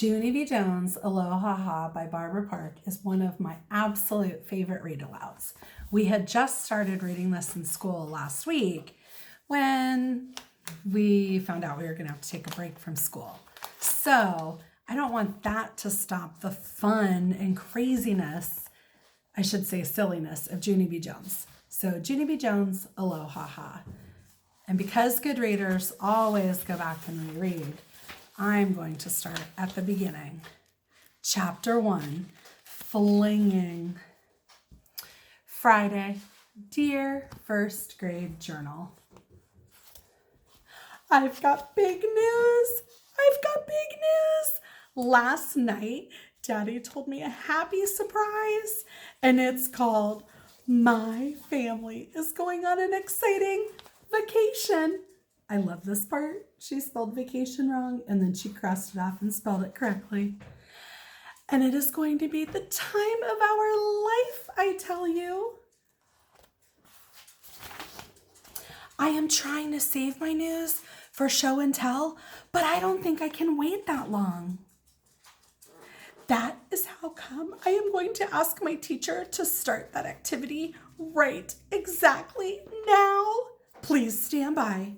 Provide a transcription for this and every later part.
Junie B. Jones' Aloha-ha-ha by Barbara Park is one of my absolute favorite read-alouds. We had just started reading this in school last week when we found out we were going to have to take a break from school. So I don't want that to stop the fun and craziness, I should say silliness, of Junie B. Jones. So Junie B. Jones' Aloha-ha-ha. And because good readers always go back and reread, I'm going to start at the beginning. Chapter 1, Flinging. Friday, dear first grade journal. I've got big news. Last night, Daddy told me a happy surprise, and it's called My Family is Going on an Exciting Vacation. I love this part. She spelled vacation wrong, and then she crossed it off and spelled it correctly. And it is going to be the time of our life, I tell you. I am trying to save my news for show and tell, but I don't think I can wait that long. That is how come I am going to ask my teacher to start that activity right exactly now. Please stand by.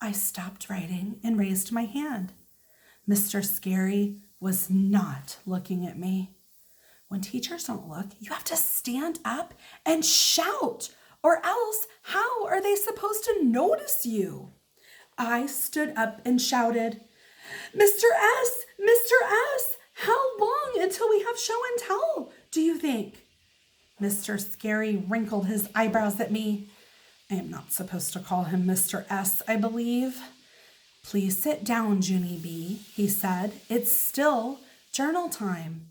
I stopped writing and raised my hand. Mr. Scary was not looking at me. When teachers don't look, you have to stand up and shout, or else how are they supposed to notice you? I stood up and shouted, Mr. S, how long until we have show and tell, do you think? Mr. Scary wrinkled his eyebrows at me. I am not supposed to call him Mr. S, I believe. Please sit down, Junie B, he said. It's still journal time,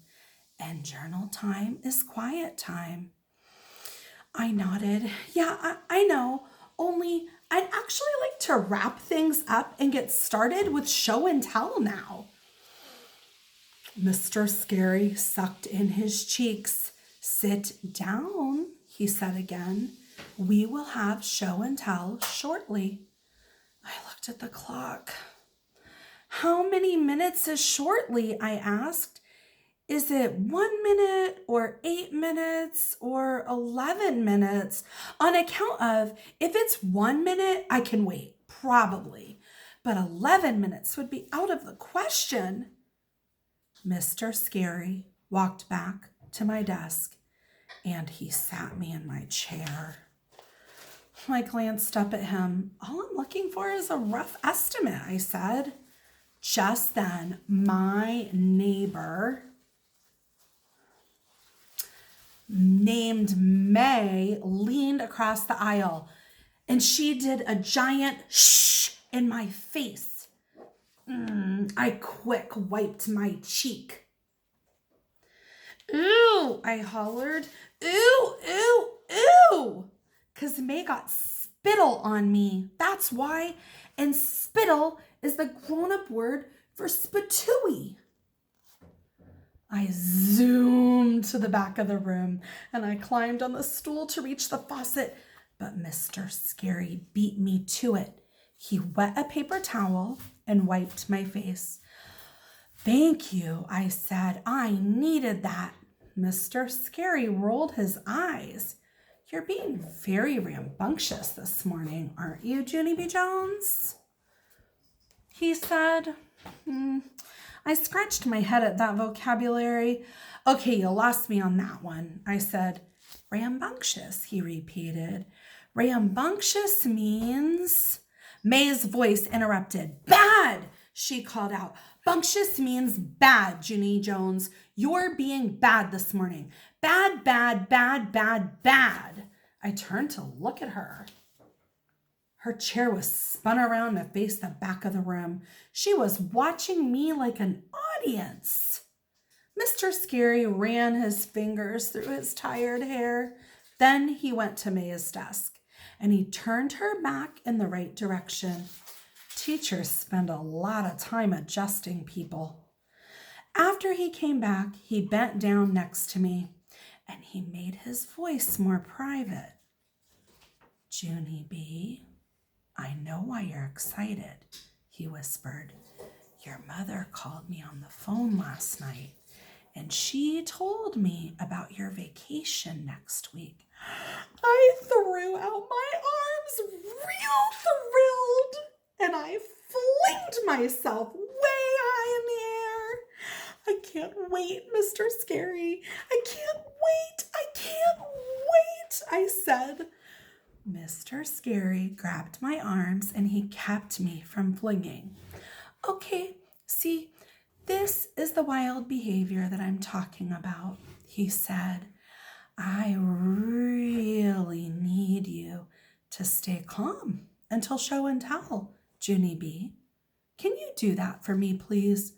and journal time is quiet time. I nodded. Yeah, I know, only I'd actually like to wrap things up and get started with show and tell now. Mr. Scary sucked in his cheeks. Sit down, he said again. We will have show and tell shortly. I looked at the clock. How many minutes is shortly? I asked. Is it 1 minute or 8 minutes or 11 minutes? On account of, if it's 1 minute, I can wait, probably. But 11 minutes would be out of the question. Mr. Scary walked back to my desk and he sat me in my chair. I glanced up at him. All I'm looking for is a rough estimate, I said. Just then, my neighbor named May leaned across the aisle, and she did a giant shh in my face. I quick wiped my cheek. Ew, I hollered. Ew. Because May got spittle on me. That's why. And spittle is the grown-up word for spitooey. I zoomed to the back of the room and I climbed on the stool to reach the faucet, but Mr. Scary beat me to it. He wet a paper towel and wiped my face. Thank you, I said. I needed that. Mr. Scary rolled his eyes. You're being very rambunctious this morning, aren't you, Junie B. Jones? He said. I scratched my head at that vocabulary. Okay, you lost me on that one, I said. Rambunctious, he repeated. Rambunctious means... May's voice interrupted. Bad, she called out. Bunctious means bad, Junie Jones. You're being bad this morning. Bad. I turned to look at her. Her chair was spun around to face the back of the room. She was watching me like an audience. Mr. Scary ran his fingers through his tired hair. Then he went to May's desk, and he turned her back in the right direction. Teachers spend a lot of time adjusting people. After he came back, he bent down next to me, and he made his voice more private. Junie B, I know why you're excited, he whispered. Your mother called me on the phone last night, and she told me about your vacation next week. I threw out my arms, real thrilled, and I flinged myself way high in the air. I can't wait, Mr. Scary. I can't wait. I can't wait, I said. Mr. Scary grabbed my arms and he kept me from flinging. Okay, see, this is the wild behavior that I'm talking about, he said. I really need you to stay calm until show and tell, Junie B. Can you do that for me, please?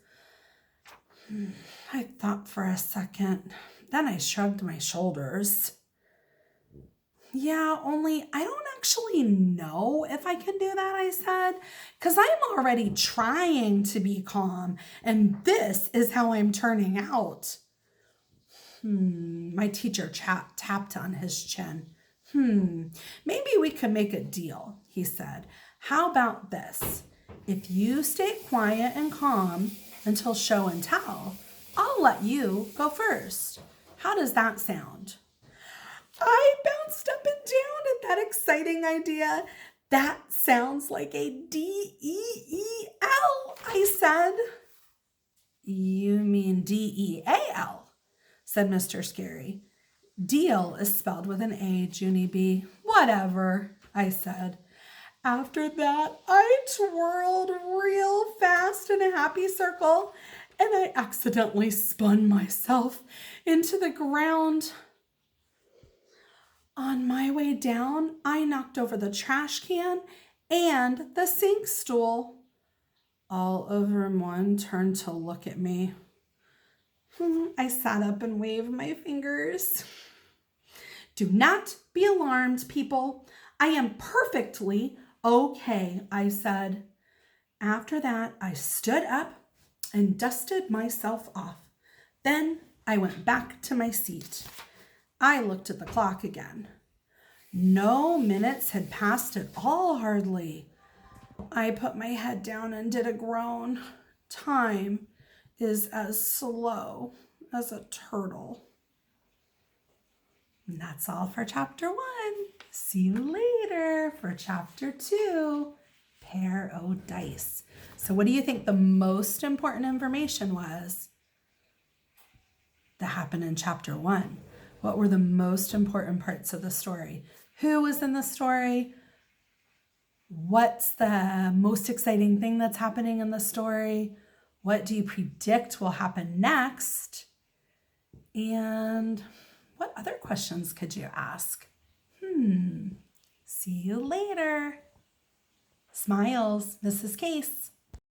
I thought for a second. Then I shrugged my shoulders. Yeah, only I don't actually know if I can do that, I said, because I'm already trying to be calm, and this is how I'm turning out. My teacher tapped on his chin. Maybe we could make a deal, he said. How about this? If you stay quiet and calm until show and tell, I'll let you go first. How does that sound? I bounced up and down at that exciting idea. That sounds like a D-E-E-L, I said. You mean D-E-A-L, said Mr. Scary. Deal is spelled with an A, Junie B. Whatever, I said. After that, I twirled real fast in a happy circle, and I accidentally spun myself into the ground. On my way down, I knocked over the trash can and the sink stool. All of room 1 turned to look at me. I sat up and waved my fingers. Do not be alarmed, people. I am perfectly okay, I said. After that, I stood up and dusted myself off. Then I went back to my seat. I looked at the clock again. No minutes had passed at all, hardly. I put my head down and did a groan. Time is as slow as a turtle. And that's all for chapter 1. See you later for chapter 2, Pair o' Dice. So what do you think the most important information was that happened in chapter 1? What were the most important parts of the story? Who was in the story? What's the most exciting thing that's happening in the story? What do you predict will happen next? And what other questions could you ask? See you later. Smiles, Mrs. Case.